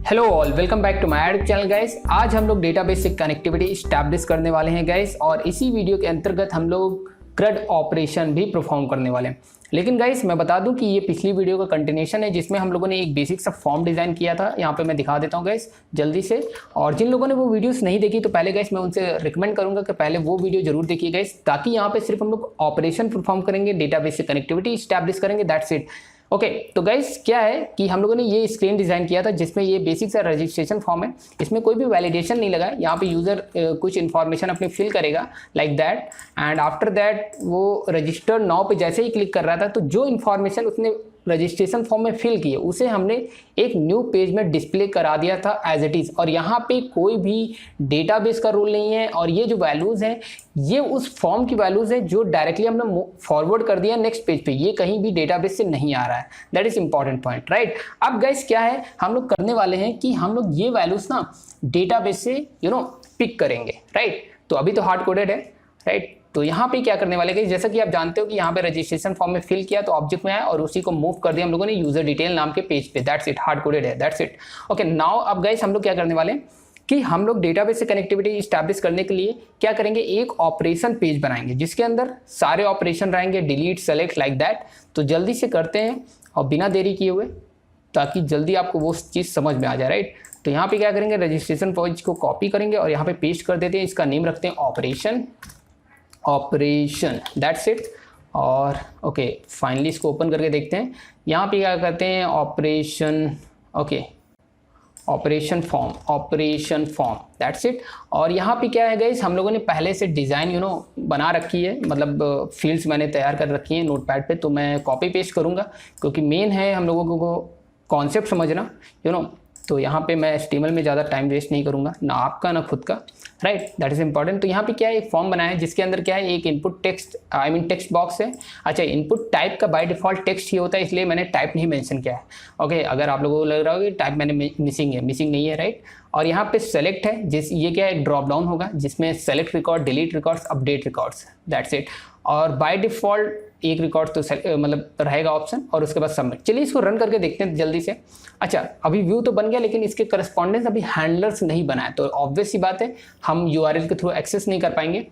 Hello all, welcome back to my YouTube channel guys. आज हम लोग डेटाबेस से कनेक्टिविटी इस्टेब्लिश करने वाले हैं गाइस, और इसी वीडियो के अंतर्गत हम लोग CRUD ऑपरेशन भी परफॉर्म करने वाले हैं। लेकिन गाइस मैं बता दूं कि ये पिछली वीडियो का कंटिन्यूशन है, जिसमें हम लोगों ने एक बेसिक सा फॉर्म डिजाइन किया था। यहाँ पे मैं दिखा देता हूँ गाइस जल्दी से। और जिन लोगों ने वो वीडियोस नहीं देखी तो पहले गाइस मैं उनसे रिकमेंड करूंगा कि पहले वो वीडियो जरूर देखिए गाइस, ताकि यहाँ पे सिर्फ हम लोग ऑपरेशन परफॉर्म करेंगे, डेटाबेस से कनेक्टिविटी इस्टेब्लिश करेंगे, दैट्स इट। ओके तो गाइस क्या है कि हम लोगों ने ये स्क्रीन डिजाइन किया था, जिसमें ये बेसिक सा रजिस्ट्रेशन फॉर्म है। इसमें कोई भी वैलिडेशन नहीं लगा है। यहाँ पे यूजर कुछ इन्फॉर्मेशन अपनी फिल करेगा like that, and after that वो रजिस्टर नाउ पे जैसे ही क्लिक कर रहा था तो जो इन्फॉर्मेशन उसने रजिस्ट्रेशन फॉर्म में फिल किए उसे हमने एक न्यू पेज में डिस्प्ले करा दिया था एज इट इज़। और यहाँ पे कोई भी डेटाबेस का रूल नहीं है, और ये जो वैल्यूज़ हैं ये उस फॉर्म की वैल्यूज़ है जो डायरेक्टली हमने फॉरवर्ड कर दिया नेक्स्ट पेज पे। ये कहीं भी डेटाबेस से नहीं आ रहा है, that is important point, right. अब गाइस क्या है हम लोग करने वाले हैं कि हम लोग ये वैल्यूज़ ना डेटाबेस से पिक करेंगे, राइट। तो अभी तो हार्ड कोडेड है, राइट। तो यहाँ पे क्या करने वाले हैं, जैसा कि आप जानते हो कि यहाँ पे रजिस्ट्रेशन फॉर्म में फिल किया तो ऑब्जेक्ट में आया और उसी को मूव कर दिया हम लोगों ने यूजर डिटेल नाम के पेज पे, दैट्स इट, हार्ड कोडेड है, दैट्स इट। ओके नाउ अब गाइस हम लोग क्या करने वाले हैं कि हम लोग डेटाबेस से कनेक्टिविटी इस्टेब्लिश करने के लिए क्या करेंगे, एक ऑपरेशन पेज बनाएंगे जिसके अंदर सारे ऑपरेशन रहेंगे, डिलीट, सेलेक्ट, लाइक दैट। तो जल्दी से करते हैं और बिना देरी किए हुए, ताकि जल्दी आपको वो चीज़ समझ में आ जाए, राइट। तो यहाँ पे क्या करेंगे, रजिस्ट्रेशन पेज को कॉपी करेंगे और यहाँ पे पेस्ट कर देते हैं। इसका नेम रखते हैं ऑपरेशन, दैट्स इट। और ओके फाइनली इसको ओपन करके देखते हैं। यहाँ पे क्या करते हैं, ऑपरेशन फॉर्म, दैट्स इट। और यहाँ पे क्या है गाइस, हम लोगों ने पहले से डिज़ाइन बना रखी है, मतलब फील्ड्स मैंने तैयार कर रखी हैं नोटपैड पे। तो मैं कॉपी पेस्ट करूँगा क्योंकि मेन है हम लोगों को कॉन्सेप्ट समझना, तो यहाँ पे मैं HTML में ज़्यादा टाइम वेस्ट नहीं करूँगा, ना आपका ना खुद का, राइट, दैट इज़ इंपॉर्टेंट। तो यहाँ पे क्या है, एक फॉर्म बनाया है जिसके अंदर क्या है, एक इनपुट टेक्स्ट टेक्स्ट बॉक्स है। अच्छा, इनपुट टाइप का बाय डिफॉल्ट टेक्स्ट ही होता है, इसलिए मैंने टाइप नहीं मेंशन किया है। ओके अगर आप लोगों को लग रहा हो कि टाइप मैंने मिसिंग नहीं है, राइट। और यहाँ पे सेलेक्ट है, ये क्या है, ड्रॉप डाउन होगा जिसमें select record, delete records, update records, that's it. और बाय डिफॉल्ट एक रिकॉर्ड तो मतलब रहेगा ऑप्शन, और उसके बाद सबमिट। चलिए इसको रन करके देखते हैं जल्दी से। अच्छा अभी व्यू तो बन गया, लेकिन इसके करस्पॉन्डेंस अभी हैंडलर्स नहीं बनाए, तो ऑब्वियस सी बात है हम URL के थ्रू एक्सेस नहीं कर पाएंगे।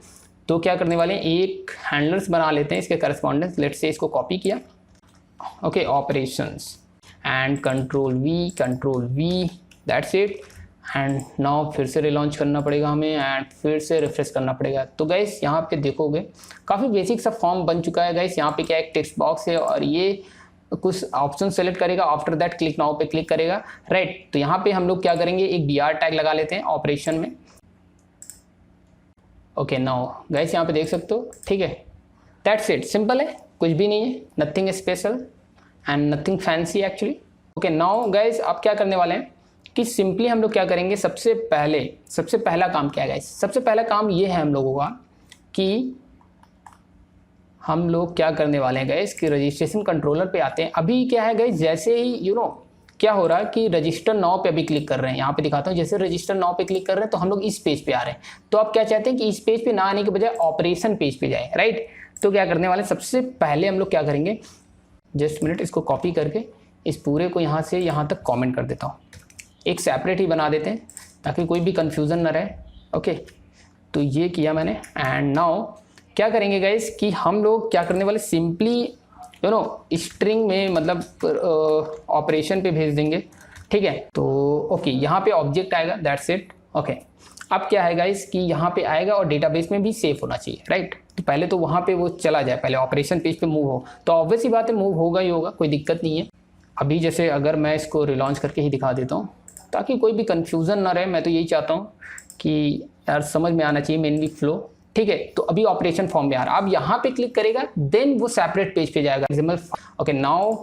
तो क्या करने वाले हैं, एक हैंडलर्स बना लेते हैं इसके करस्पॉन्डेंस। लेट्स से इसको कॉपी किया, okay, operations and control we, that's it. And now फिर से रिलॉन्च करना पड़ेगा हमें, एंड फिर से रिफ्रेश करना पड़ेगा। तो गाइस यहाँ पे देखोगे काफ़ी बेसिक सा फॉर्म बन चुका है गाइस। यहाँ पे क्या एक टेक्स्ट बॉक्स है और ये कुछ ऑप्शन सेलेक्ट करेगा, आफ्टर दैट क्लिक नाउ पे क्लिक करेगा, राइट। तो यहाँ पे हम लोग क्या करेंगे, एक BR टैग लगा लेते हैं ऑपरेशन में। ओके नाउ गाइस यहाँ पे देख सकते हो, ठीक है, दैट्स इट, सिंपल है, कुछ भी नहीं है, nothing special and nothing fancy actually. Okay now guys आप क्या करने वाले हैं कि सिंपली हम लोग क्या करेंगे, सबसे पहला काम क्या है गाइस, सबसे पहला काम ये है हम लोगों का कि हम लोग क्या करने वाले हैं गाइस कि रजिस्ट्रेशन कंट्रोलर पे आते हैं। अभी क्या है गाइस, जैसे ही क्या हो रहा है कि रजिस्टर नाउ पे अभी क्लिक कर रहे हैं, यहाँ पे दिखाता हूँ, जैसे रजिस्टर नाउ पे क्लिक कर रहे हैं तो हम लोग इस पेज पे आ रहे हैं। तो आप क्या चाहते हैं कि इस पेज पे ना आने के बजाय ऑपरेशन पेज पे जाए, राइट। तो क्या करने वाले, सबसे पहले हम लोग क्या करेंगे, जस्ट मिनट, इसको कॉपी करके इस पूरे को यहाँ से यहाँ तक कॉमेंट कर देता हूँ, एक सेपरेट ही बना देते हैं ताकि कोई भी कंफ्यूजन ना रहे। ओके तो ये किया मैंने, एंड नाउ क्या करेंगे गाइस कि हम लोग क्या करने वाले, सिंपली स्ट्रिंग में मतलब ऑपरेशन पे भेज देंगे, ठीक है। तो ओके यहाँ पे ऑब्जेक्ट आएगा, दैट्स इट। ओके अब क्या है गाइस कि यहाँ पे आएगा और डेटाबेस में भी सेफ होना चाहिए, राइट। तो पहले तो वहाँ पे वो चला जाए, पहले ऑपरेशन पेज पे मूव हो, तो ऑब्वियस ही बात है मूव होगा ही होगा, कोई दिक्कत नहीं है। अभी जैसे अगर मैं इसको रिलॉन्च करके ही दिखा देता हूँ ताकि कोई भी कंफ्यूजन ना रहे, मैं तो यही चाहता हूँ कि यार समझ में आना चाहिए मेनली फ्लो, ठीक है। तो अभी ऑपरेशन फॉर्म में आ रहा है, अब यहाँ पे क्लिक करेगा देन वो सेपरेट पेज पे जाएगा। ओके नाउ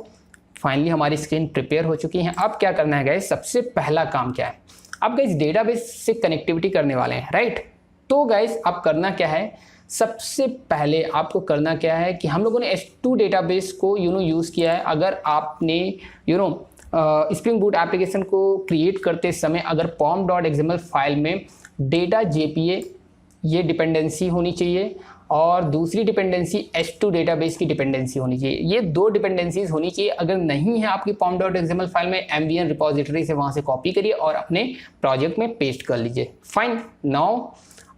फाइनली हमारी स्क्रीन प्रिपेयर हो चुकी है। अब क्या करना है गाइस, सबसे पहला काम क्या है, अब गाइस डेटाबेस से कनेक्टिविटी करने वाले हैं, राइट। तो गाइस अब करना क्या है, सबसे पहले आपको करना क्या है कि हम लोगों ने H2 डेटाबेस को यूज़ किया है। अगर आपने स्प्रिंग बूट एप्लीकेशन को क्रिएट करते समय अगर pom.xml फाइल में data.jpa ये डिपेंडेंसी होनी चाहिए, और दूसरी डिपेंडेंसी H2 डेटाबेस की डिपेंडेंसी होनी चाहिए। ये दो डिपेंडेंसीज होनी चाहिए। अगर नहीं है आपकी pom.xml फाइल में, MVN रिपोजिटरी से वहां से कॉपी करिए और अपने प्रोजेक्ट में पेस्ट कर लीजिए। फाइन। नाउ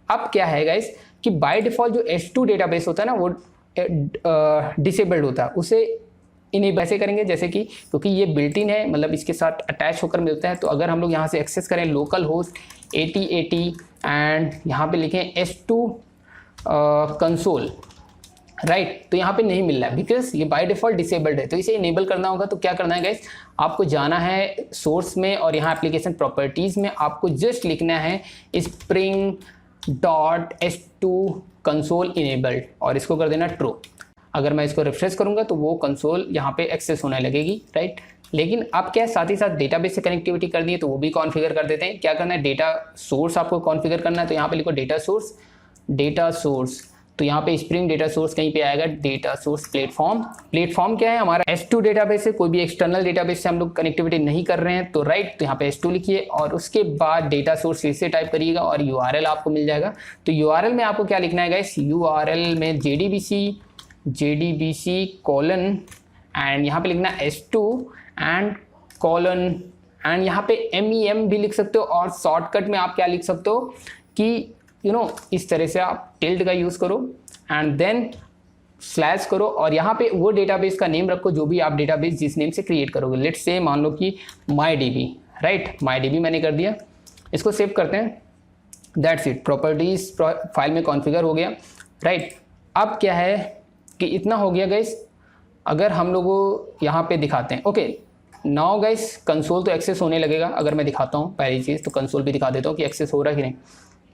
अब क्या है गाइस कि बाय डिफॉल्ट जो H2 डेटाबेस होता है ना वो डिसेबल्ड होता है, उसे इनेबल ऐसे करेंगे जैसे कि, क्योंकि ये बिल्ट इन है, मतलब इसके साथ अटैच होकर मिलता है। तो अगर हम लोग यहाँ से एक्सेस करें लोकल होस्ट 8080 एंड यहाँ पे लिखें S2 कंसोल, राइट, तो यहाँ पे नहीं मिल रहा है बिकॉज ये बाय डिफॉल्ट डिसेबल्ड है। तो इसे इनेबल करना होगा। तो क्या करना है गाइस, आपको जाना है सोर्स में और यहाँ एप्लीकेशन प्रॉपर्टीज में आपको जस्ट लिखना है spring.h2 कंसोल इनेबल्ड और इसको कर देना ट्रू। अगर मैं इसको रिफ्रेश करूंगा तो वो कंसोल यहाँ पे एक्सेस होने लगेगी, राइट। लेकिन अब क्या है, साथ ही साथ डेटाबेस से कनेक्टिविटी करनी है तो वो भी कॉन्फ़िगर कर देते हैं। क्या करना है, डेटा सोर्स आपको कॉन्फ़िगर करना है। तो यहाँ पे लिखो डेटा सोर्स, तो यहाँ पे स्प्रिंग डेटा सोर्स कहीं पे आएगा, डेटा सोर्स प्लेटफॉर्म क्या है हमारा S2 डेटाबेस है, कोई भी एक्सटर्नल डेटाबेस से हम लोग कनेक्टिविटी नहीं कर रहे हैं, तो राइट, तो यहाँ पे S2 लिखिए और उसके बाद डेटा सोर्स फिर से टाइप करिएगा और URL आपको मिल जाएगा। तो URL में आपको क्या लिखना है गाइस, URL में JDBC कोलन एंड यहाँ पे लिखना S2 एंड कोलन एंड यहाँ पे MEM भी लिख सकते हो और शॉर्टकट में आप क्या लिख सकते हो कि इस तरह से आप टिल्ड का यूज़ करो एंड देन स्लैश करो और यहाँ पे वो डेटाबेस का नेम रखो जो भी आप डेटाबेस जिस नेम से क्रिएट करोगे। लेट्स से मान लो कि MyDB, राइट, MyDB मैंने कर दिया। इसको सेव करते हैं। दैट्स इट, प्रॉपर्टीज फाइल में कॉन्फ़िगर हो गया, राइट। अब क्या है कि इतना हो गया गाइस। अगर हम लोगों यहाँ पे दिखाते हैं, ओके नाउ गाइस कंसोल तो एक्सेस होने लगेगा। अगर मैं दिखाता हूँ पहली चीज़ तो कंसोल भी दिखा देता हूँ कि एक्सेस हो रहा है कि नहीं।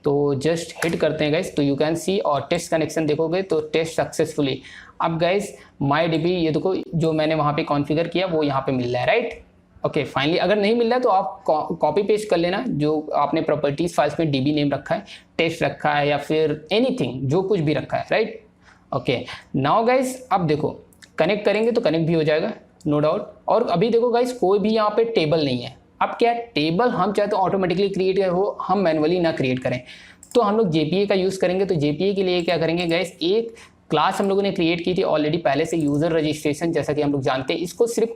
तो जस्ट हिट करते हैं गाइस, तो यू कैन सी और टेस्ट कनेक्शन देखोगे तो टेस्ट सक्सेसफुली। अब गाइस MyDB ये देखो जो मैंने वहाँ पे कॉन्फ़िगर किया वो यहाँ पे मिल रहा है, राइट। ओके फाइनली अगर नहीं मिल रहा है तो आप कॉपी पेस्ट कर लेना जो आपने प्रॉपर्टीज फाइल्स में DB नेम रखा है, टेस्ट रखा है या फिर एनीथिंग जो कुछ भी रखा है, राइट। ओके नाउ गाइस अब देखो कनेक्ट करेंगे तो कनेक्ट भी हो जाएगा, नो डाउट। और अभी देखो गाइस कोई भी यहाँ पे टेबल नहीं है। अब क्या है, टेबल हम चाहे तो ऑटोमेटिकली क्रिएट हो, हम मैनुअली ना क्रिएट करें तो हम लोग JPA का यूज़ करेंगे। तो JPA के लिए क्या करेंगे गाइस, एक क्लास हम लोगों ने क्रिएट की थी ऑलरेडी पहले से, यूज़र रजिस्ट्रेशन, जैसा कि हम लोग जानते हैं। इसको सिर्फ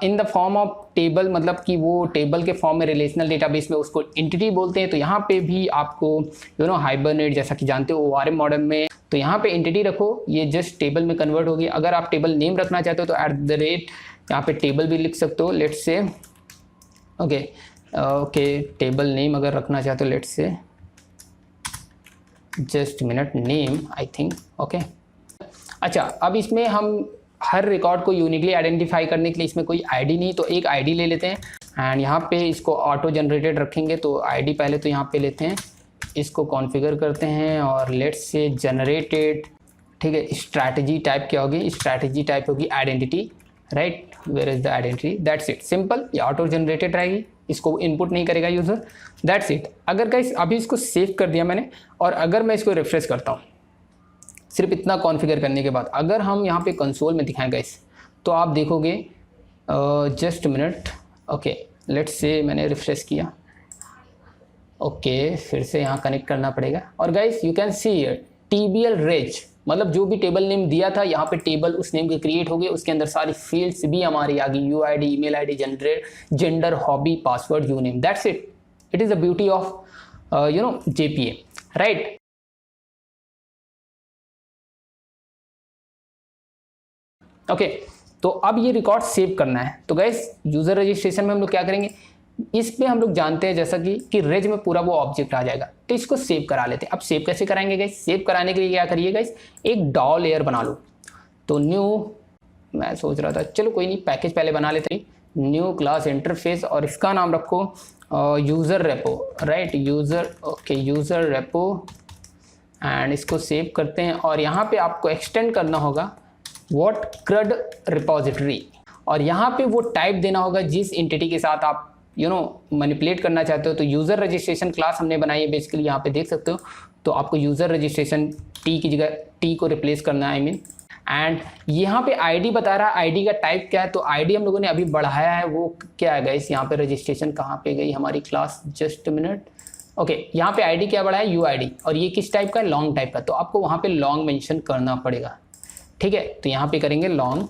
in the form of table, मतलब कि वो टेबल के फॉर्म में रिलेशनल डेटाबेस में उसको एंटिटी बोलते हैं। तो यहाँ पे भी आपको हाइबरनेट जैसा कि जानते हो ORM मॉडल में, तो यहाँ पे एंटिटी रखो, ये जस्ट टेबल में कन्वर्ट होगी। अगर आप टेबल नेम रखना चाहते हो तो @ यहाँ पे टेबल भी लिख सकते हो, let's say okay table name अगर रखना चाहते हो let's say just minute name I think, okay. अच्छा अब इसमें हम हर रिकॉर्ड को यूनिकली आइडेंटिफाई करने के लिए इसमें कोई आईडी नहीं, तो एक आईडी ले लेते हैं एंड यहाँ पे इसको ऑटो जनरेटेड रखेंगे। तो आईडी पहले तो यहाँ पे लेते हैं, इसको कॉन्फ़िगर करते हैं और लेट्स से जनरेटेड, ठीक है। स्ट्रैटेजी टाइप क्या होगी, स्ट्रैटेजी टाइप होगी identity, right, where is the identity, that's it, simple. ये ऑटो जनरेटेड रहेगी, इसको इनपुट नहीं करेगा यूज़र, दैट्स इट। अगर गाइस अभी इसको सेव कर दिया मैंने और अगर मैं इसको रिफ्रेश करता हूँ सिर्फ इतना कॉन्फ़िगर करने के बाद, अगर हम यहाँ पे कंसोल में दिखाएं गाइस तो आप देखोगे जस्ट मिनट, ओके लेट्स से मैंने रिफ्रेश किया, ओके फिर से यहाँ कनेक्ट करना पड़ेगा और guys you can see TBL reg, मतलब जो भी टेबल नेम दिया था यहाँ पे टेबल उस नेम के क्रिएट हो गए, उसके अंदर सारी फील्ड्स भी हमारी आ गई, UID, email ID, gender, hobby, password, you name, that's it. It is the beauty of JPA, right. Okay तो अब ये रिकॉर्ड सेव करना है। तो गाइस यूज़र रजिस्ट्रेशन में हम लोग क्या करेंगे, इसमें हम लोग जानते हैं जैसा कि रेज में पूरा वो ऑब्जेक्ट आ जाएगा, तो इसको सेव करा लेते हैं। अब सेव कैसे कराएंगे गाइस, सेव कराने के लिए क्या करिए गाइस, एक डॉ लेयर बना लो। तो न्यू, मैं सोच रहा था चलो कोई नहीं पैकेज पहले बना लेते हैं, न्यू क्लास इंटरफेस और इसका नाम रखो user repo, right, user repo and इसको सेव करते हैं। और यहाँ पे आपको एक्सटेंड करना होगा व्हाट CRUD रिपोजिटरी और यहाँ पे वो टाइप देना होगा जिस एंटिटी के साथ आप मैनिपुलेट करना चाहते हो। तो यूज़र रजिस्ट्रेशन क्लास हमने बनाई है बेसिकली, यहाँ पे देख सकते हो। तो आपको यूज़र रजिस्ट्रेशन T की जगह T को रिप्लेस करना है, आई मीन। एंड यहाँ पे ID बता रहा है, ID का टाइप क्या है, तो ID हम लोगों ने अभी बढ़ाया है, वो क्या है गाइस, यहाँ पे रजिस्ट्रेशन कहाँ पे गई हमारी क्लास, जस्ट मिनट, ओके यहाँ पे आईडी क्या बढ़ा है, यू आई डी, और ये किस टाइप का है, लॉन्ग टाइप का, तो आपको वहाँ पे लॉन्ग मेंशन करना पड़ेगा, ठीक है। तो यहाँ पे करेंगे लॉन्ग,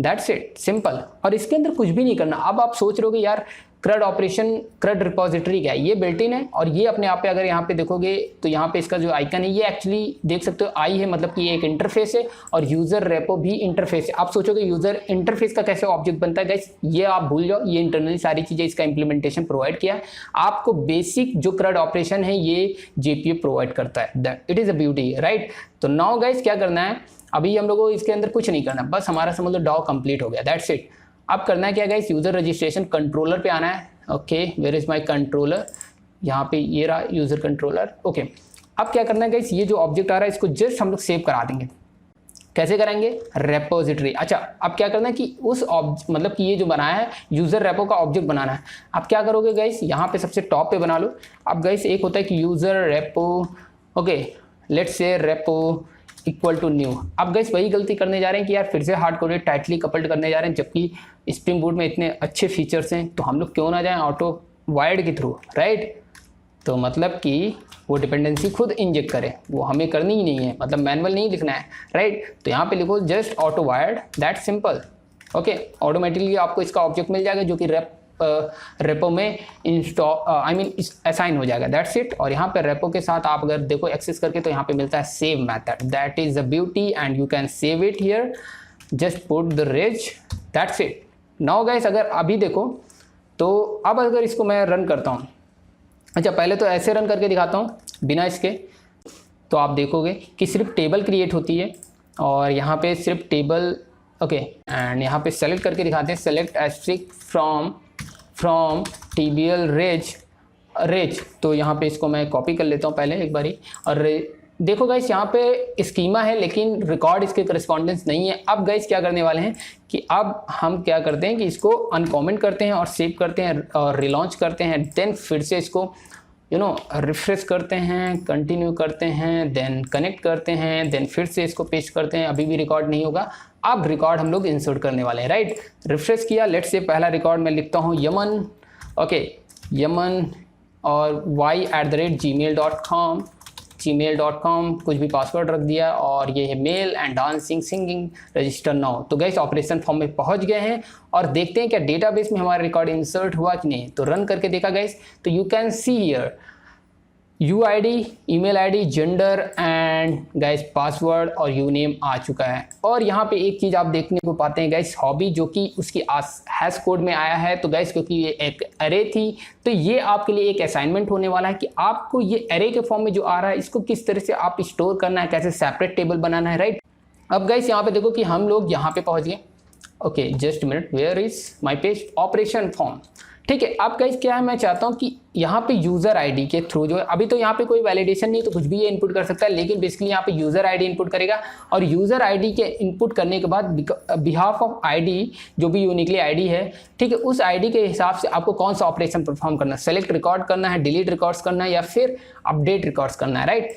दैट्स इट, सिंपल। और इसके अंदर कुछ भी नहीं करना। अब आप सोच रहे हो कि यार CRUD ऑपरेशन, CRUD रिपोजिटरी क्या है, ये बिल्ट इन है, और ये अपने आप पे अगर यहाँ पे देखोगे तो यहाँ पे इसका जो आइकन है ये एक्चुअली देख सकते हो आई है, मतलब कि ये एक इंटरफेस है, और यूजर रेपो भी इंटरफेस है। आप सोचोगे यूजर इंटरफेस का कैसे ऑब्जेक्ट बनता है, गाइस ये आप भूल जाओ, ये इंटरनली सारी चीजें इसका इंप्लीमेंटेशन प्रोवाइड किया है आपको। बेसिक जो CRUD ऑपरेशन है ये JPA प्रोवाइड करता है, it is a beauty, right. तो नाउ गाइस क्या करना है, अभी हम लोगों को इसके अंदर कुछ नहीं करना, बस हमारा समझ लो डॉ कंप्लीट हो गया, दैट्स इट। अब करना है क्या गाइस, यूजर रजिस्ट्रेशन कंट्रोलर पे आना है। Okay, where is my controller, यहाँ पे ये रहा यूजर कंट्रोलर। ओके, अब क्या करना है गाइस, ये जो ऑब्जेक्ट आ रहा है इसको जस्ट हम लोग सेव करा देंगे। कैसे करेंगे, रेपोजिटरी। अच्छा, अब क्या करना है कि उस मतलब कि ये जो बनाया है यूजर रेपो का ऑब्जेक्ट बनाना है। अब क्या करोगे गाइस, यहाँ पे सबसे टॉप पे बना लो। अब गाइस एक होता है कि user repo, okay let's say repo equal to new. अब गाइस वही गलती करने जा रहे हैं कि यार फिर से हार्ड कोडेड टाइटली कपल्ड करने जा रहे हैं, जबकि स्प्रिंग बूट में इतने अच्छे फीचर्स हैं, तो हम लोग क्यों ना जाएं ऑटो वायर्ड के थ्रू, राइट। तो मतलब कि वो डिपेंडेंसी खुद इंजेक्ट करे, वो हमें करनी ही नहीं है, मतलब मैनुअल नहीं लिखना है, राइट। तो यहाँ पे लिखो just auto wired, that simple. Okay, automatically आपको इसका ऑब्जेक्ट मिल जाएगा जो कि रेपो में इंस्टॉल असाइन हो जाएगा, दैट्स इट। और यहाँ पे रेपो के साथ आप अगर देखो एक्सेस करके तो यहाँ पे मिलता है save method, that is the beauty, and you can save it here, just put the reg, that's it. Now guys अगर अभी देखो तो अब अगर इसको मैं रन करता हूँ, अच्छा पहले तो ऐसे रन करके दिखाता हूँ बिना इसके, तो आप देखोगे कि सिर्फ टेबल क्रिएट होती है, और यहाँ पे सिर्फ टेबल, ओके एंड यहाँ पे सेलेक्ट करके दिखाते हैं, select asterisk from TBL reg. तो यहाँ पे इसको मैं कॉपी कर लेता हूँ पहले एक बारी, और देखो गाइस यहाँ पे स्कीमा है लेकिन रिकॉर्ड इसके करस्पॉन्डेंस नहीं है। अब गाइस क्या करने वाले हैं कि अब हम क्या करते हैं कि इसको अनकॉमेंट करते हैं और सेव करते हैं और रिलॉन्च करते हैं, देन फिर से इसको रिफ्रेश करते हैं, कंटिन्यू करते हैं, देन कनेक्ट करते हैं, देन फिर से इसको पेस्ट करते हैं, अभी भी रिकॉर्ड नहीं होगा। अब रिकॉर्ड हम लोग इंसर्ट करने वाले हैं, राइट। रिफ्रेश किया, लेट्स से पहला रिकॉर्ड मैं लिखता हूँ यमन, ओके यमन और y@gmail.com, कुछ भी पासवर्ड रख दिया, और ये है male and dancing singing register now. तो गाइस ऑपरेशन फॉर्म में पहुंच गए हैं, और देखते हैं क्या डेटाबेस में हमारा रिकॉर्ड इंसर्ट हुआ कि नहीं। तो रन करके देखा गाइस, तो you can see here UID, email ID, gender and guys password और यूनेम आ चुका है। और यहाँ पे एक चीज़ आप देखने को पाते हैं गाइस, हॉबी, जो कि उसकी हैश कोड में आया है। तो गाइस क्योंकि ये एक अरे थी, तो ये आपके लिए एक असाइनमेंट होने वाला है कि आपको ये अरे के फॉर्म में जो आ रहा है इसको किस तरह से आप स्टोर करना है, कैसे सेपरेट टेबल बनाना है, राइट। अब गाइस यहाँ पे देखो कि हम लोग यहाँ पे पहुँच गए। Okay just minute, where is my page, operation form, ठीक है। अब गाइस क्या है, मैं चाहता हूं कि यहाँ पे यूजर आईडी के थ्रू जो है, अभी तो यहाँ पे कोई वैलिडेशन नहीं, तो कुछ भी ये इनपुट कर सकता है, लेकिन बेसिकली यहाँ पे यूजर आईडी इनपुट करेगा, और यूजर आईडी के इनपुट करने के बाद बिहाफ ऑफ आईडी जो भी यूनिकली आईडी है, ठीक है, उस आईडी के हिसाब से आपको कौन सा ऑपरेशन परफॉर्म करना है, सेलेक्ट रिकॉर्ड करना है, डिलीट रिकॉर्ड्स करना है, या फिर अपडेट रिकॉर्ड्स करना है, राइट।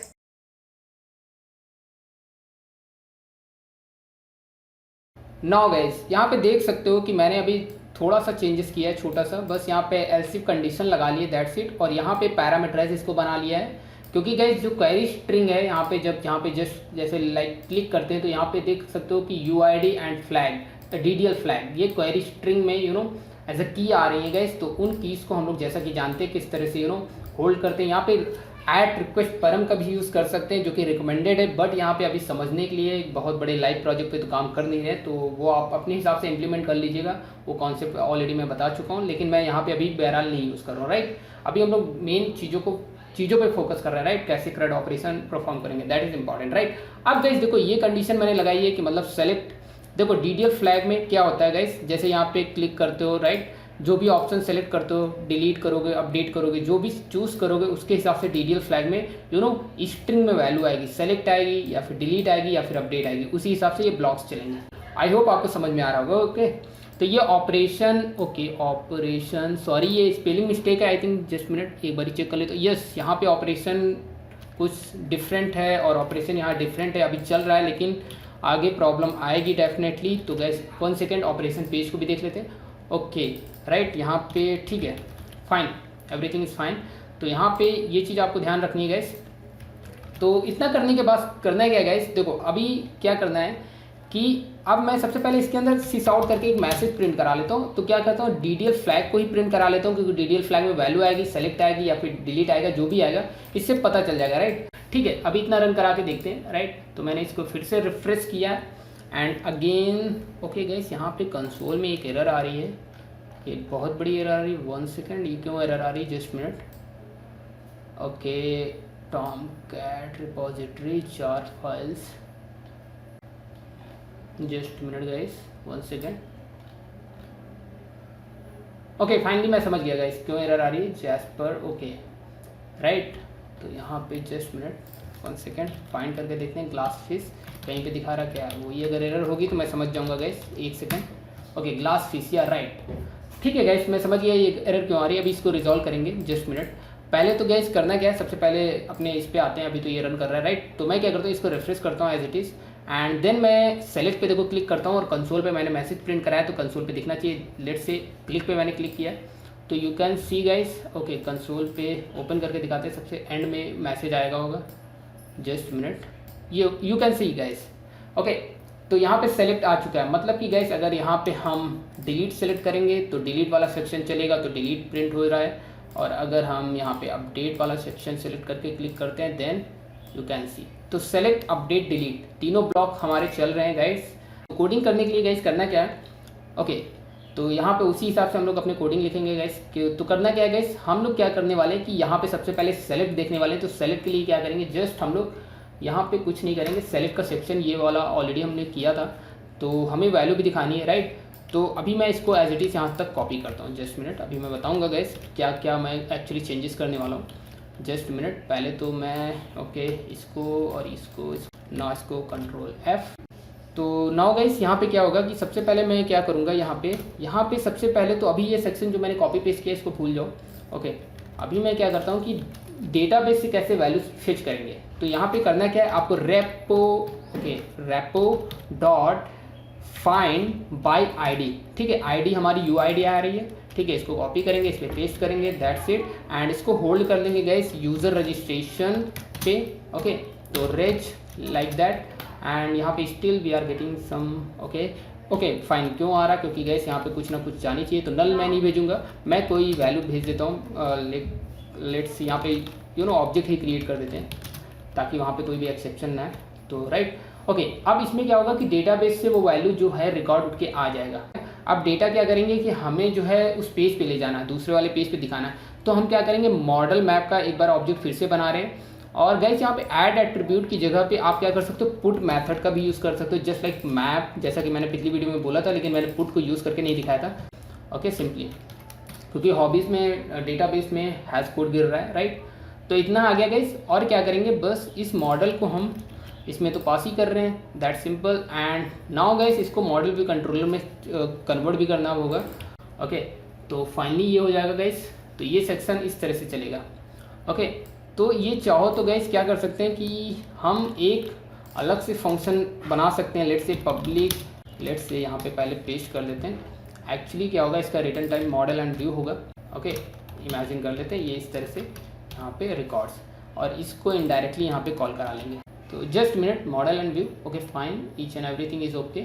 नाउ गाइस यहाँ पे देख सकते हो कि मैंने अभी थोड़ा सा चेंजेस किया है, छोटा सा, बस यहाँ पे एल्स इफ कंडीशन लगा लिए, दैट्स इट। और यहाँ पे पैरामीटराइज इसको बना लिया है, क्योंकि गाइस जो क्वेरी स्ट्रिंग है यहाँ पे, जब यहाँ पे जस्ट जैसे लाइक क्लिक करते हैं तो यहाँ पे देख सकते हो कि UID and flag, DDL flag, ये क्वेरी स्ट्रिंग में एज अ की आ रही है गाइस। तो उन कीज़ को हम लोग जैसा कि जानते हैं किस तरह से होल्ड करते हैं। यहाँ पे ऐट रिक्वेस्ट परम का भी यूज़ कर सकते हैं, जो कि रिकमेंडेड है, बट यहाँ पे अभी समझने के लिए एक बहुत बड़े लाइव प्रोजेक्ट पे तो काम कर नहीं रहे, तो वो आप अपने हिसाब से इंप्लीमेंट कर लीजिएगा, वो कॉन्सेप्ट ऑलरेडी मैं बता चुका हूँ, लेकिन मैं यहाँ पे अभी बहरहाल नहीं यूज़ कर रहा हूँ, राइट। अभी हम लोग मेन चीज़ों पे फोकस कर रहे हैं, राइट, कैसे CRUD ऑपरेशन परफॉर्म करेंगे, दैट इज इंपॉर्टेंट, राइट। अब गाइस देखो ये कंडीशन मैंने लगाई है कि मतलब सेलेक्ट, देखो DDL फ्लैग में क्या होता है गाइस, जैसे यहाँ पे क्लिक करते हो, राइट, जो भी ऑप्शन सेलेक्ट करते हो, डिलीट करोगे, अपडेट करोगे, जो भी चूज करोगे उसके हिसाब से DDL फ्लैग में स्ट्रिंग में वैल्यू आएगी, सेलेक्ट आएगी या फिर डिलीट आएगी या फिर अपडेट आएगी, उसी हिसाब से ये ब्लॉक्स चलेंगे। आई होप आपको समझ में आ रहा होगा, ओके। तो ये ऑपरेशन, ओके ऑपरेशन, सॉरी ये स्पेलिंग मिस्टेक है, आई थिंक, जस्ट मिनट एक बार चेक कर ले। तो यस, यहाँ पे ऑपरेशन कुछ डिफरेंट है और ऑपरेशन यहाँ डिफरेंट है, अभी चल रहा है, लेकिन आगे प्रॉब्लम आएगी डेफिनेटली। तो गैस 1 सेकेंड ऑपरेशन पेज को भी देख लेते हैं, ओके राइट, यहाँ पे ठीक है, फाइन, एवरीथिंग इज़ फाइन। तो यहाँ पे ये चीज़ आपको ध्यान रखनी है गाइस। तो इतना करने के बाद करना है क्या गाइस, देखो अभी क्या करना है कि अब मैं सबसे पहले इसके अंदर सिस आउट करके एक मैसेज प्रिंट करा लेता हूँ। तो क्या करता हूँ, DDL फ्लैग को ही प्रिंट करा लेता हूँ, क्योंकि DDL फ्लैग में वैल्यू आएगी, सेलेक्ट आएगी या फिर डिलीट आएगा, जो भी आएगा इससे पता चल जाएगा, राइट। ठीक है, अभी इतना रन करा के देखते हैं, राइट। तो मैंने इसको फिर से रिफ्रेश किया एंड अगेन ओके गाइस, यहाँ पे कंसोल में एक एरर आ रही है, ये बहुत बड़ी एरर आ रही है। 1 सेकेंड, ये क्यों एरर आ रही है, just minute. Okay, Tomcat repository 4 files, just minute guys, 1 second. Okay finally मैं समझ गया गाइस क्यों एरर आ रही है, जैस्पर, ओके राइट। तो यहाँ पे जस्ट मिनट 1 सेकेंड फाइंड करके देखते हैं, ग्लास फिश कहीं पे दिखा रहा क्या है, वही अगर एरर होगी तो मैं समझ जाऊँगा guys, 1 second. Okay glass fish, या राइट, ठीक है गाइस मैं समझ गया ये एरर क्यों आ रही है। अभी इसको रिजॉल्व करेंगे, जस्ट मिनट। पहले तो गाइस करना क्या है, सबसे पहले अपने इस पे आते हैं, अभी तो ये रन कर रहा है, राइट। तो मैं क्या करता हूँ, इसको रिफ्रेश करता हूँ as it is and then मैं सेलेक्ट पे देखो क्लिक करता हूँ और कंसोल पे मैंने मैसेज प्रिंट कराया तो कंसोल पे दिखना चाहिए। लेट से क्लिक पे मैंने क्लिक किया तो you can see guys, okay console पे ओपन करके दिखाते हैं, सबसे एंड में मैसेज आएगा होगा, just minute, you can see guys. Okay तो यहाँ पे सेलेक्ट आ चुका है, मतलब कि गाइस अगर यहाँ पे हम डिलीट सेलेक्ट करेंगे तो डिलीट वाला सेक्शन चलेगा, तो डिलीट प्रिंट हो रहा है। और अगर हम यहाँ पे अपडेट वाला सेक्शन सेलेक्ट करके क्लिक करते हैं देन यू कैन सी, तो सेलेक्ट अपडेट डिलीट तीनों ब्लॉक हमारे चल रहे हैं गाइस। कोडिंग करने के लिए गाइस करना क्या है, ओके तो यहाँ पे उसी हिसाब से हम लोग अपने कोडिंग लिखेंगे गाइस। तो करना क्या है गाइस, हम लोग क्या करने वाले हैं कि यहाँ पे सबसे पहले सेलेक्ट देखने वाले हैं। तो सेलेक्ट के लिए क्या करेंगे, जस्ट हम लोग यहाँ पे कुछ नहीं करेंगे, सेलेक्ट का सेक्शन ये वाला ऑलरेडी हमने किया था, तो हमें वैल्यू भी दिखानी है, राइट। तो अभी मैं इसको एज इट इज़ यहाँ तक कॉपी करता हूँ, जस्ट मिनट। अभी मैं बताऊँगा गाइस क्या क्या मैं एक्चुअली चेंजेस करने वाला हूँ, जस्ट मिनट। पहले तो मैं ओके इसको और इसको ना इसको कंट्रोल F। तो नाउ गाइस यहाँ पे क्या होगा कि सबसे पहले मैं क्या करूँगा, यहाँ पे सबसे पहले तो अभी ये सेक्शन जो मैंने कॉपी पेस्ट किया इसको भूल जाओ। ओके अभी मैं क्या करता हूँ कि डेटाबेस से कैसे वैल्यू फिच करेंगे। तो यहाँ पे करना क्या है, आपको repo dot find by ID, ठीक है। ID हमारी UID आ रही है, ठीक है। इसको कॉपी करेंगे, इस पर पेस्ट करेंगे, दैट्स इट। एंड इसको होल्ड कर लेंगे गाइस यूज़र रजिस्ट्रेशन पे, ओके तो रेज लाइक दैट। एंड यहाँ पे still we are getting some, okay fine. क्यों आ रहा, क्योंकि गाइस यहाँ पे कुछ ना कुछ जानी चाहिए, तो नल मैं नहीं भेजूंगा, मैं कोई वैल्यू भेज देता हूँ। लेट्स यहाँ पे ऑब्जेक्ट ही क्रिएट कर देते हैं ताकि वहाँ पे कोई भी एक्सेप्शन ना है, तो राइट। ओके अब इसमें क्या होगा कि डेटाबेस से वो वैल्यू जो है रिकॉर्ड उठ के आ जाएगा। अब डेटा क्या करेंगे कि हमें जो है उस पेज पे ले जाना है, दूसरे वाले पेज पे दिखाना है। तो हम क्या करेंगे, मॉडल मैप का एक बार ऑब्जेक्ट फिर से बना रहे हैं। और गाइस यहाँ पे ऐड एट्रीब्यूट की जगह पे आप क्या कर सकते हो, पुट मेथड का भी यूज़ कर सकते हो, जस्ट लाइक मैप, जैसा कि मैंने पिछली वीडियो में बोला था, लेकिन मैंने पुट को यूज़ करके नहीं दिखाया था। ओके सिंपली क्योंकि हॉबीज़ में डेटाबेस में हैश कोड गिर रहा है, राइट। तो इतना आ गया गाइस। और क्या करेंगे, बस इस मॉडल को हम इसमें तो पास ही कर रहे हैं, that simple. And now guys इसको मॉडल भी कंट्रोलर में कन्वर्ट भी करना होगा, ओके तो फाइनली ये हो जाएगा गाइस। तो ये सेक्शन इस तरह से चलेगा, ओके तो ये चाहो तो गाइस क्या कर सकते हैं कि हम एक अलग से फंक्शन बना सकते हैं, let's say public, let's say यहाँ पे पहले पेस्ट कर देते हैं। एक्चुअली क्या होगा, इसका return time model and view होगा, ओके इमेजिन कर लेते हैं ये इस तरह से यहाँ पे रिकॉर्ड्स, और इसको इनडायरेक्टली यहाँ पे कॉल करा लेंगे। तो just minute, model and view, okay fine, each and everything is okay.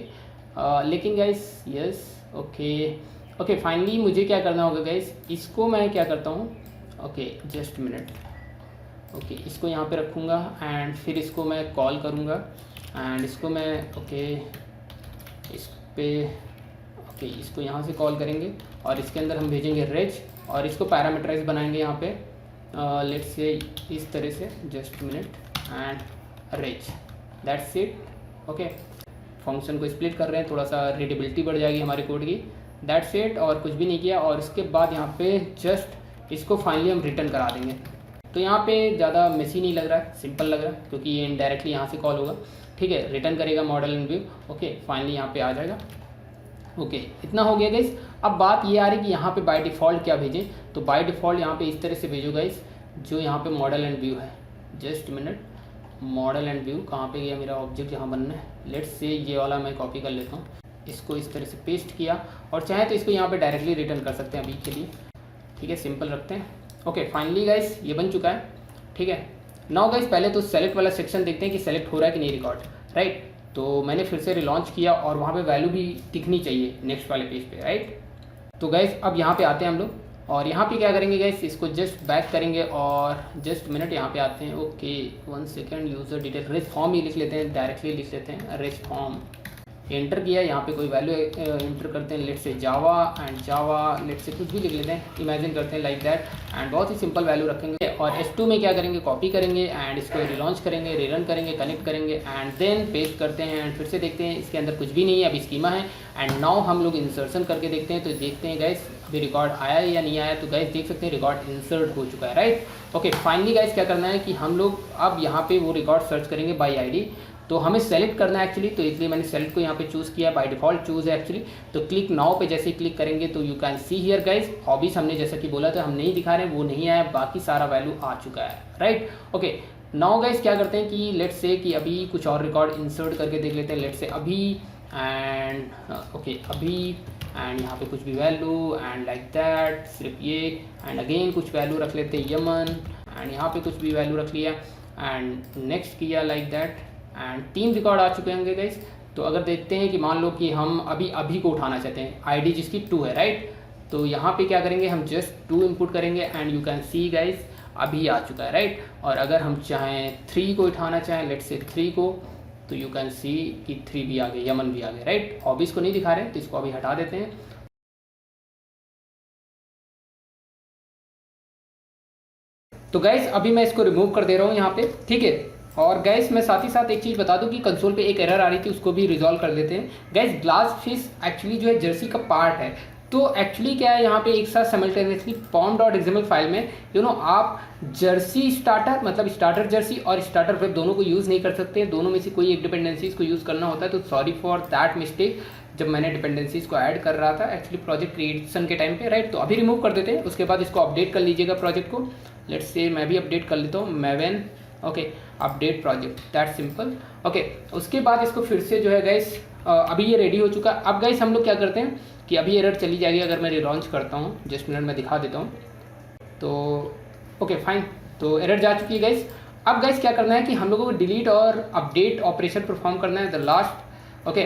लेकिन गाइस यस ओके फाइनली मुझे क्या करना होगा गाइस, इसको मैं क्या करता हूँ, ओके जस्ट मिनट, ओके इसको यहाँ पे रखूँगा एंड फिर इसको मैं कॉल करूँगा एंड इसको मैं इस पे इसको यहाँ से कॉल करेंगे और इसके अंदर हम भेजेंगे रेज और इसको पैरामीटराइज बनाएंगे यहाँ पे लेट्स से इस तरह से, just minute and reg, that's it. Okay function को स्प्लिट कर रहे हैं, थोड़ा सा रीडेबिलिटी बढ़ जाएगी हमारे कोड की, दैट्स इट। और कुछ भी नहीं किया, और इसके बाद यहाँ पे जस्ट इसको फाइनली हम रिटर्न करा देंगे। तो यहाँ पे ज़्यादा मेसी नहीं लग रहा है, सिंपल लग रहा है, क्योंकि ये इनडायरेक्टली यहाँ से कॉल होगा, ठीक है। रिटर्न करेगा model and view, okay finally यहाँ पे आ जाएगा। ओके इतना हो गया गाइस। अब बात ये आ रही कि यहाँ पे बाय डिफ़ॉल्ट क्या भेजें, तो बाय डिफ़ॉल्ट यहाँ पे इस तरह से भेजो गाइस, जो यहाँ पे मॉडल एंड व्यू है, just minute, model and view कहाँ पे गया मेरा ऑब्जेक्ट, यहाँ बनना है, लेट्स से ये वाला मैं कॉपी कर लेता हूँ, इसको इस तरह से पेस्ट किया, और चाहे तो इसको यहाँ पे डायरेक्टली रिटर्न कर सकते हैं अभी के लिए, ठीक है सिंपल रखते हैं। ओके फाइनली गाइस ये बन चुका है, ठीक है। नाउ गाइस पहले तो सेलेक्ट वाला सेक्शन देखते हैं कि सेलेक्ट हो रहा है कि नहीं रिकॉर्ड, राइट। तो मैंने फिर से रिलॉन्च किया और वहाँ पे वैल्यू भी दिखनी चाहिए नेक्स्ट वाले पेज पे, राइट। तो गाइस अब यहाँ पे आते हैं हम लोग और यहाँ पे क्या करेंगे गाइस, इसको जस्ट बैक करेंगे और जस्ट मिनट यहाँ पे आते हैं। Okay 1 second, user detail rest form ही लिख लेते हैं, डायरेक्टली लिख लेते हैं रेस्ट फॉर्म। एंटर किया, यहाँ पे कोई वैल्यू एंटर करते हैं, लेट से जावा एंड जावा, लेट से कुछ भी लिख लेते हैं, इमेजिन करते हैं लाइक दैट एंड बहुत ही सिंपल वैल्यू रखेंगे। और S2 में क्या करेंगे, कॉपी करेंगे एंड इसको रिलॉन्च करेंगे, रीरन करेंगे, कनेक्ट करेंगे एंड देन पेस्ट करते हैं एंड फिर से देखते हैं इसके अंदर कुछ भी नहीं है, अभी स्कीमा है। एंड नाउ हम लोग इंसर्शन करके देखते हैं, तो देखते हैं गाइस अभी रिकॉर्ड आया या नहीं आया। तो गाइस देख सकते हैं रिकॉर्ड इंसर्ट हो चुका है, राइट। ओके फाइनली गाइस क्या करना है कि हम लोग अब यहाँ पे वो रिकॉर्ड सर्च करेंगे बाई ID। तो हमें सेलेक्ट करना है एक्चुअली, तो इसलिए मैंने सेलेक्ट को यहाँ पे चूज़ किया, बाय डिफॉल्ट चूज़ है एक्चुअली। तो क्लिक नाउ पे जैसे ही क्लिक करेंगे तो you can see here guys hobbies हमने जैसा कि बोला था हम नहीं दिखा रहे हैं, वो नहीं आया, बाकी सारा वैल्यू आ चुका है, राइट। ओके नाउ गाइस क्या करते हैं कि लेट्स से कि अभी कुछ और रिकॉर्ड इंसर्ट करके देख लेते हैं, लेट्स से अभी एंड ओके अभी एंड यहाँ पे कुछ भी वैल्यू एंड लाइक दैट, सिर्फ ये एंड अगेन कुछ वैल्यू रख लेते हैं यमन एंड यहाँ पे कुछ भी वैल्यू रख लिया एंड नेक्स्ट किया लाइक दैट एंड 3 रिकॉर्ड आ चुके होंगे गाइस। तो अगर देखते हैं कि मान लो कि हम अभी को उठाना चाहते हैं, ID जिसकी 2 है, राइट। तो यहाँ पे क्या करेंगे, हम जस्ट 2 इनपुट करेंगे and you can see guys अभी आ चुका है, राइट। और अगर हम चाहें 3 को उठाना चाहें, लेट्स से 3 को, तो यू कैन सी कि 3 भी आ गए, यमन भी आ गए, राइट। हॉबीज़ को नहीं दिखा रहे हैं तो इसको अभी हटा देते हैं। तो गाइस अभी मैं इसको रिमूव कर दे रहा हूँ यहाँ पे, ठीक है। और गैस मैं साथ ही साथ एक चीज़ बता दूं कि कंसोल पे एक एरर आ रही थी, उसको भी रिजॉल्व कर लेते हैं। गैस ग्लास फिश एक्चुअली जो है जर्सी का पार्ट है, तो एक्चुअली क्या है यहाँ पे एक साथ सिमल्टेनियसली pom.xml फाइल में आप जर्सी स्टार्टर मतलब स्टार्टर जर्सी और स्टार्टर वेब दोनों को यूज़ नहीं कर सकते, दोनों में से कोई एक डिपेंडेंसीज को यूज़ करना होता है। तो सॉरी फॉर दैट मिस्टेक, जब मैंने डिपेंडेंसीज को ऐड कर रहा था एक्चुअली प्रोजेक्ट क्रिएशन के टाइम पे, राइट। तो अभी रिमूव कर देते हैं, उसके बाद इसको अपडेट कर लीजिएगा प्रोजेक्ट को। लेट्स से मैं भी अपडेट कर लेता हूँ, Maven okay update project, that simple. Okay उसके बाद इसको फिर से जो है गाइस अभी ये रेडी हो चुका है। अब गाइस हम लोग क्या करते हैं कि अभी एरर चली जाएगी, अगर मैं रिलॉन्च करता हूँ, जस्ट मिनट में दिखा देता हूँ। तो ओके फाइन, तो एरर जा चुकी है गाइस। अब गाइस क्या करना है कि हम लोगों को डिलीट और अपडेट ऑपरेशन परफॉर्म करना है, द लास्ट। ओके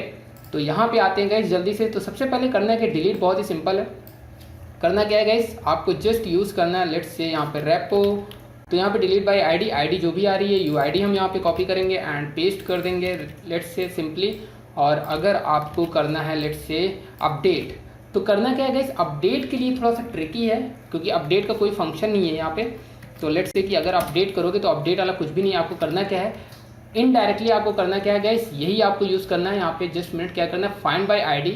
तो यहाँ पे आते हैं गाइस जल्दी से। तो सबसे पहले करना है कि डिलीट बहुत ही सिंपल है। करना क्या है गाइस, आपको जस्ट यूज़ करना है, लेट्स से यहाँ पे रेपो, तो यहाँ पे डिलीट बाय ID जो भी आ रही है UID हम यहाँ पे कॉपी करेंगे एंड पेस्ट कर देंगे, लेट्स से सिंपली। और अगर आपको करना है लेट्स से अपडेट, तो करना क्या है गाइस, अपडेट के लिए थोड़ा सा ट्रिकी है क्योंकि अपडेट का कोई फंक्शन नहीं है यहाँ पे। तो लेट्स से कि अगर अपडेट करोगे तो अपडेट वाला कुछ भी नहीं, आपको करना क्या है इनडायरेक्टली, आपको करना क्या है गाइस, यही आपको यूज़ करना है। यहाँ पे जस्ट मिनट क्या करना है, फाइंड बाय ID,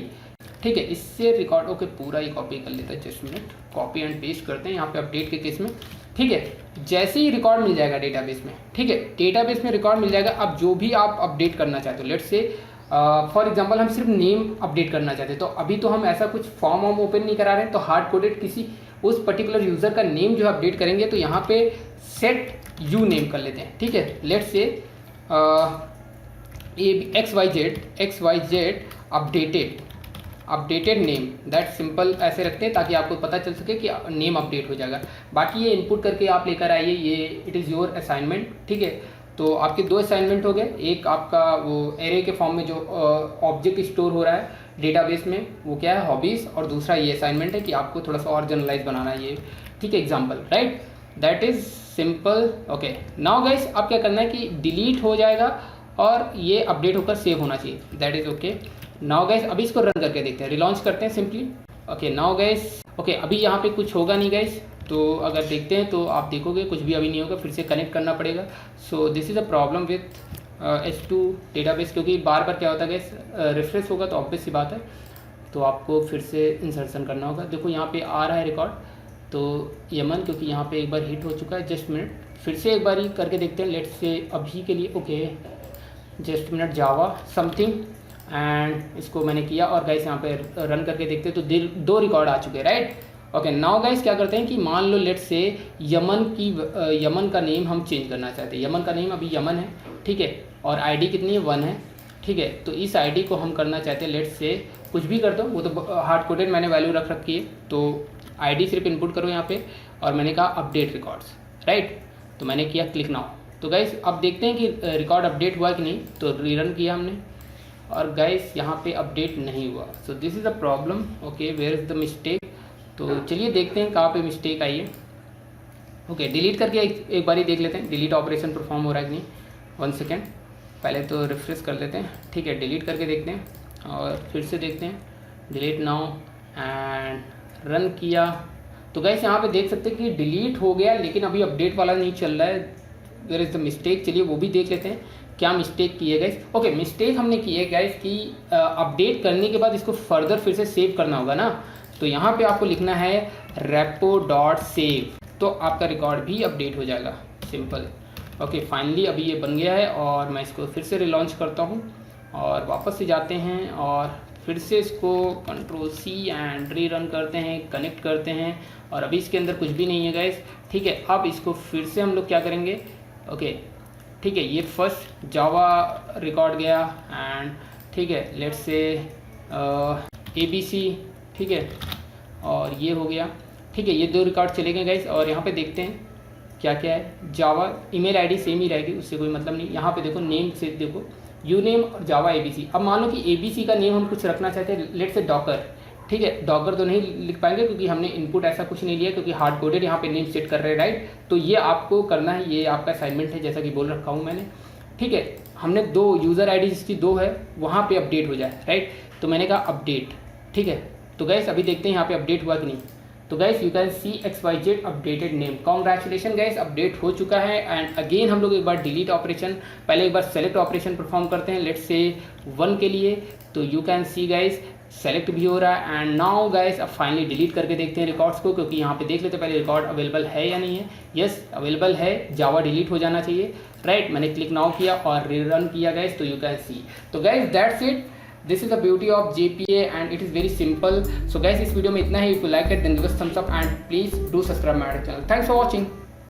ठीक है। इससे रिकॉर्ड ओके पूरा ही कॉपी कर लेता है, just minute copy and paste करते हैं यहाँ पे अपडेट के केस में, ठीक है। जैसे ही रिकॉर्ड मिल जाएगा डेटाबेस में, ठीक है, डेटाबेस में रिकॉर्ड मिल जाएगा। अब जो भी आप अपडेट करना चाहते हो, लेट्स से फॉर एग्जांपल हम सिर्फ नेम अपडेट करना चाहते हैं, तो अभी तो हम ऐसा कुछ फॉर्म वॉर्म ओपन नहीं करा रहे हैं, तो हार्ड कोडेड किसी उस पर्टिकुलर यूज़र का नेम जो अपडेट करेंगे, तो यहाँ पे सेट यू नेम कर लेते हैं, ठीक है। Let's say XYZ updated name, that simple ऐसे रखते हैं ताकि आपको पता चल सके कि नेम अपडेट हो जाएगा। बाकी ये इनपुट करके आप लेकर आइए, ये इट इज़ योर असाइनमेंट, ठीक है। तो आपके 2 असाइनमेंट हो गए, एक आपका वो एरे के फॉर्म में जो ऑब्जेक्ट स्टोर हो रहा है डेटाबेस में वो क्या है, हॉबीज़, और दूसरा ये असाइनमेंट है कि आपको थोड़ा सा और जनरलाइज बनाना है ये, ठीक है, example, right, that is simple. Okay now guys अब क्या करना है कि डिलीट हो जाएगा और ये अपडेट होकर सेव होना चाहिए, that is okay. Now guys अभी इसको रन करके देखते हैं, रिलॉन्च करते हैं simply. Okay now guys okay अभी यहाँ पे कुछ होगा नहीं गाइस, तो अगर देखते हैं तो आप देखोगे कुछ भी अभी नहीं होगा, फिर से कनेक्ट करना पड़ेगा। सो this is a problem with S2 database, क्योंकि बार बार क्या होता है गाइस, रिफ्रेश होगा तो ऑब्वियस सी बात है, तो आपको फिर से इंसर्शन करना होगा। देखो यहाँ पे आ रहा है रिकॉर्ड, तो यमन क्योंकि यहाँ पे एक बार हिट हो चुका है, जस्ट मिनट फिर से एक बार ही करके देखते हैं, लेट्स से अभी के लिए okay just minute Java something and इसको मैंने किया और गाइस यहाँ पे रन करके देखते हैं तो 2 रिकॉर्ड आ चुके हैं, राइट। ओके नाउ गाइस क्या करते हैं कि मान लो लेट्स से यमन का नेम हम चेंज करना चाहते हैं, यमन का नेम अभी यमन है, ठीक है, और ID कितनी है 1 है, ठीक है। तो इस ID को हम करना चाहते हैं लेट्स से कुछ भी कर दो, वो तो हार्ड कोडेड मैंने वैल्यू रख रखी है, तो आईडी सिर्फ इनपुट करो यहाँ पे, और मैंने कहा अपडेट रिकॉर्ड्स, राइट। तो मैंने किया क्लिक नाउ। तो गाइस अब देखते हैं कि रिकॉर्ड अपडेट हुआ कि नहीं। तो रीरन किया हमने और गाइस यहाँ पे अपडेट नहीं हुआ। So this is a problem. Okay, where is the mistake. तो चलिए देखते हैं कहाँ पे मिस्टेक आई है। ओके, डिलीट करके एक बार ही देख लेते हैं डिलीट ऑपरेशन परफॉर्म हो रहा है कि नहीं। 1 सेकेंड, पहले तो रिफ्रेश कर लेते हैं। ठीक है, डिलीट करके देखते हैं और फिर से देखते हैं। डिलीट नाउ एंड रन किया। तो गाइस यहाँ पे देख सकते हैं कि डिलीट हो गया, लेकिन अभी अपडेट वाला नहीं चल रहा है। Where is the mistake. चलिए वो भी देख लेते हैं क्या मिस्टेक की है गाइस। ओके, मिस्टेक हमने की है गाइस कि अपडेट करने के बाद इसको फर्दर फिर से सेव करना होगा ना। तो यहाँ पे आपको लिखना है repo.save, तो आपका रिकॉर्ड भी अपडेट हो जाएगा। सिंपल। ओके, फाइनली अभी ये बन गया है और मैं इसको फिर से रिलॉन्च करता हूँ और वापस से जाते हैं और फिर से इसको Ctrl+C एंड री रन करते हैं, कनेक्ट करते हैं और अभी इसके अंदर कुछ भी नहीं है गाइस। ठीक है, अब इसको फिर से हम लोग क्या करेंगे। ओके ठीक है, ये फर्स्ट जावा रिकॉर्ड गया एंड ठीक है लेट्स से ABC, ठीक है, और ये हो गया। ठीक है, ये 2 रिकॉर्ड चले गए गाइस। और यहाँ पे देखते हैं क्या क्या है। जावा ईमेल आईडी सेम ही रहेगी, उससे कोई मतलब नहीं। यहाँ पे देखो नेम से देखो यू नेम और जावा ABC। अब मान लो कि ABC का नेम हम कुछ रखना चाहते हैं, लेट्स से डॉकर। ठीक है, डॉकर तो नहीं लिख पाएंगे क्योंकि हमने इनपुट ऐसा कुछ नहीं लिया, क्योंकि हार्ड कोडेड यहाँ पे नेम सेट कर रहे हैं, राइट। तो ये आपको करना है, ये आपका असाइनमेंट है जैसा कि बोल रखा हूँ मैंने। ठीक है, हमने 2 यूज़र आईडी जिसकी 2 है वहाँ पे अपडेट हो जाए, राइट। तो मैंने कहा अपडेट। ठीक है, तो गैस अभी देखते हैं यहाँ पे अपडेट हुआ कि नहीं। तो gas you can C XYZ updated name. Congratulation gas, update हो चुका है। एंड अगेन हम लोग एक बार डिलीट ऑपरेशन, पहले एक बार सेलेक्ट ऑपरेशन परफॉर्म करते हैं, लेट्स से 1 के लिए। तो you can see guys select भी हो रहा है। एंड नाउ गाइस अब फाइनली डिलीट करके देखते हैं रिकॉर्ड्स को, क्योंकि यहाँ पे देख लेते पहले रिकॉर्ड अवेलेबल है या नहीं है। यस अवेलेबल है, जावा डिलीट हो जाना चाहिए, राइट। मैंने क्लिक नाउ किया और रीरन किया गाइस, तो यू कैन सी। तो guys that's it, this is the beauty of JPA and it is very simple. So guys इस वीडियो में इतना ही। If you like it then give us thumbs up and please do subscribe my channel. Thanks for watching.